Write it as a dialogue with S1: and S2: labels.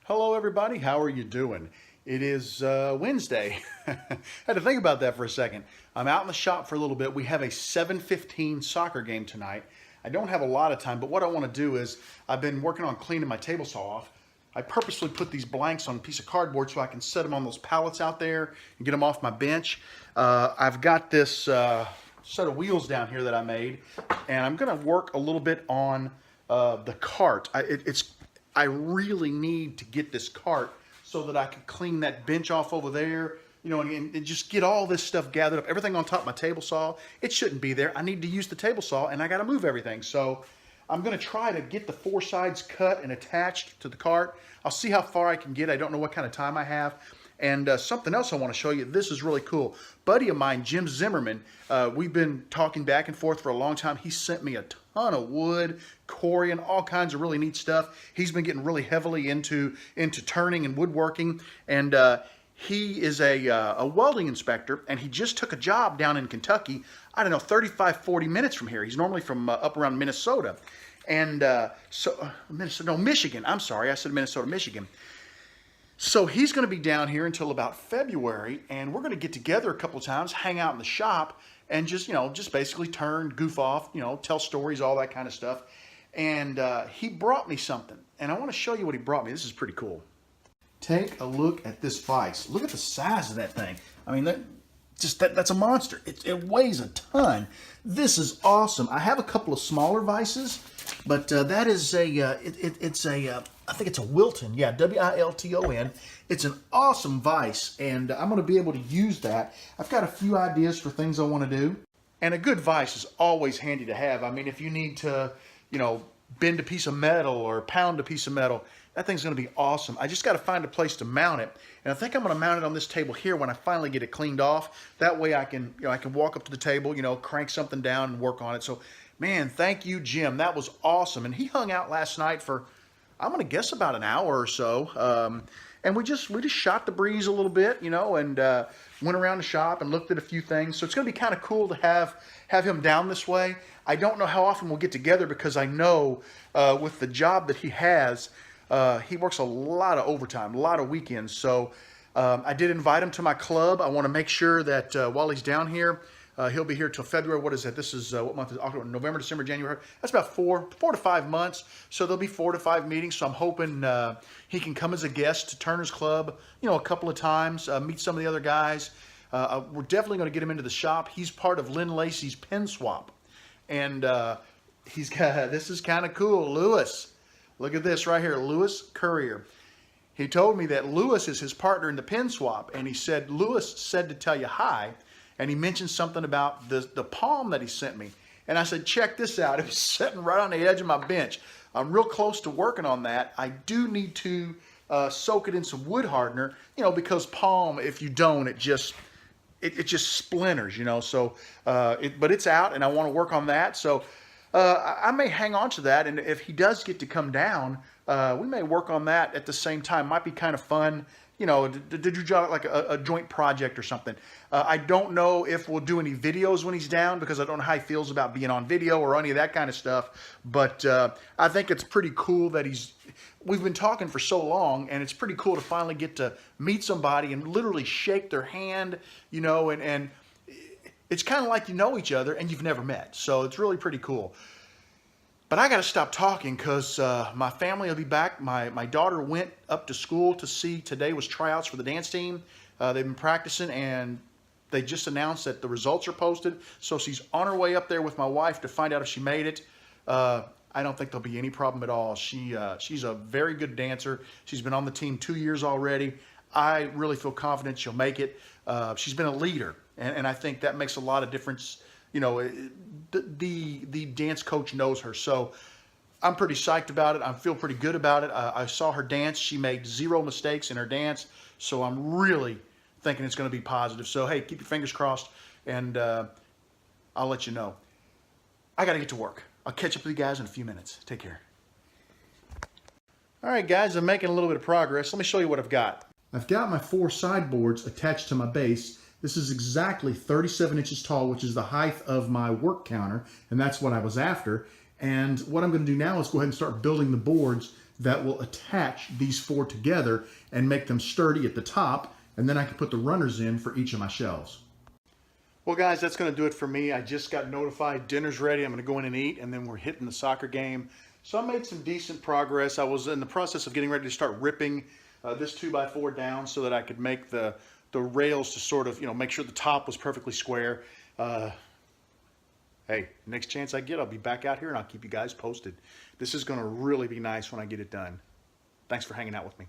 S1: Hello everybody, how are you doing? It is Wednesday. Had to think about that for a second. I'm out in the shop for a little bit. We have a 7:15 soccer game tonight. I don't have a lot of time, but what I want to do is I've been working on cleaning my table saw off. I purposely put these blanks on a piece of cardboard so I can set them on those pallets out there and get them off my bench. I've got this set of wheels down here that I made, and I'm going to work a little bit on the cart. I really need to get this cart so that I can clean that bench off over there, you know, and just get all this stuff gathered up. Everything on top of my table saw, it shouldn't be there. I need to use the table saw, and I got to move everything. So I'm going to try to get the four sides cut and attached to the cart. I'll see how far I can get. I don't know what kind of time I have. And something else I want to show you. This is really cool. Buddy of mine, Jim Zimmerman, we've been talking back and forth for a long time. He sent me a ton of wood, corian, all kinds of really neat stuff. He's been getting really heavily into turning and woodworking. And he is a welding inspector, and he just took a job down in Kentucky, I don't know, 35, 40 minutes from here. He's normally from up around Minnesota. And Michigan. I'm sorry, I said Minnesota, Michigan. So he's going to be down here until about February, and we're going to get together a couple of times, hang out in the shop, and just basically turn, goof off, tell stories, all that kind of stuff. And he brought me something, and I want to show you what he brought me. This is pretty cool. Take a look at this vise. Look at the size of that thing. I mean, that's a monster. It weighs a ton. This is awesome. I have a couple of smaller vices, but that is I think it's a Wilton. Yeah, W-I-L-T-O-N. It's an awesome vise, and I'm going to be able to use that. I've got a few ideas for things I want to do. And a good vise is always handy to have. I mean, if you need to, bend a piece of metal or pound a piece of metal, that thing's going to be awesome. I just got to find a place to mount it. And I think I'm going to mount it on this table here when I finally get it cleaned off. That way I can walk up to the table, crank something down and work on it. So, man, thank you, Jim. That was awesome. And he hung out last night for, I'm going to guess, about an hour or so. And we just shot the breeze a little bit, and went around the shop and looked at a few things. So it's going to be kind of cool to have him down this way. I don't know how often we'll get together because I know with the job that he has, he works a lot of overtime, a lot of weekends. So I did invite him to my club. I want to make sure that while he's down here, he'll be here till February. What is that? This is what month is October, November, December, January. That's about four to 5 months. So there'll be 4 to 5 meetings. So I'm hoping he can come as a guest to Turner's Club, a couple of times, meet some of the other guys. We're definitely going to get him into the shop. He's part of Lynn Lacey's Pen Swap, and he's got, this is kind of cool, Lewis. Look at this right here, Lewis Courier. He told me that Lewis is his partner in the pen swap, and he said, Lewis said to tell you hi, and he mentioned something about the palm that he sent me. And I said, check this out. It was sitting right on the edge of my bench. I'm real close to working on that. I do need to soak it in some wood hardener, because palm, if you don't, it just splinters, So, but it's out, and I want to work on that. So I may hang on to that, and if he does get to come down, we may work on that at the same time. Might be kind of fun, to do like a joint project or something. I don't know if we'll do any videos when he's down because I don't know how he feels about being on video or any of that kind of stuff. But I think it's pretty cool that we've been talking for so long, and it's pretty cool to finally get to meet somebody and literally shake their hand, and it's kind of like you know each other and you've never met. So it's really pretty cool. But I got to stop talking because my family will be back. My daughter went up to school to see, today was tryouts for the dance team. They've been practicing, and they just announced that the results are posted. So she's on her way up there with my wife to find out if she made it. I don't think there'll be any problem at all. She's a very good dancer. She's been on the team 2 years already. I really feel confident she'll make it. She's been a leader, and I think that makes a lot of difference. The dance coach knows her, so I'm pretty psyched about it. I feel pretty good about it. I saw her dance. She made 0 mistakes in her dance, so I'm really thinking it's going to be positive. So, hey, keep your fingers crossed, and I'll let you know. I got to get to work. I'll catch up with you guys in a few minutes. Take care. All right, guys, I'm making a little bit of progress. Let me show you what I've got. I've got my 4 sideboards attached to my base. This is exactly 37 inches tall, which is the height of my work counter, and that's what I was after. And what I'm going to do now is go ahead and start building the boards that will attach these four together and make them sturdy at the top, and then I can put the runners in for each of my shelves. Well, guys, that's going to do it for me. I just got notified dinner's ready. I'm going to go in and eat, and then we're hitting the soccer game. So I made some decent progress. I was in the process of getting ready to start ripping this 2x4 down so that I could make the rails to sort of, make sure the top was perfectly square. Hey, next chance I get, I'll be back out here and I'll keep you guys posted. This is going to really be nice when I get it done. Thanks for hanging out with me.